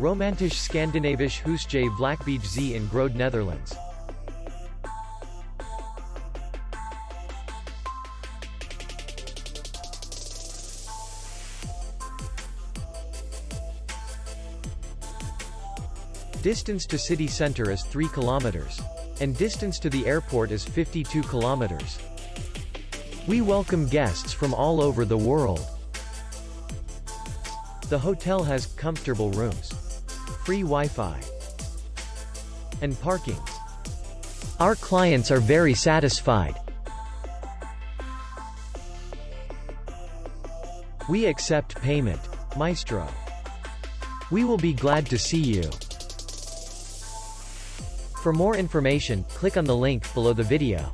Romantisch Scandinavisch huisje vlakbij in Groede, Netherlands. Distance to city center is 3 kilometers. And distance to the airport is 52 kilometers. We welcome guests from all over the world. The hotel has comfortable rooms, free Wi-Fi, and parking. Our clients are very satisfied. We accept payment, Maestro. We will be glad to see you. For more information, click on the link below the video.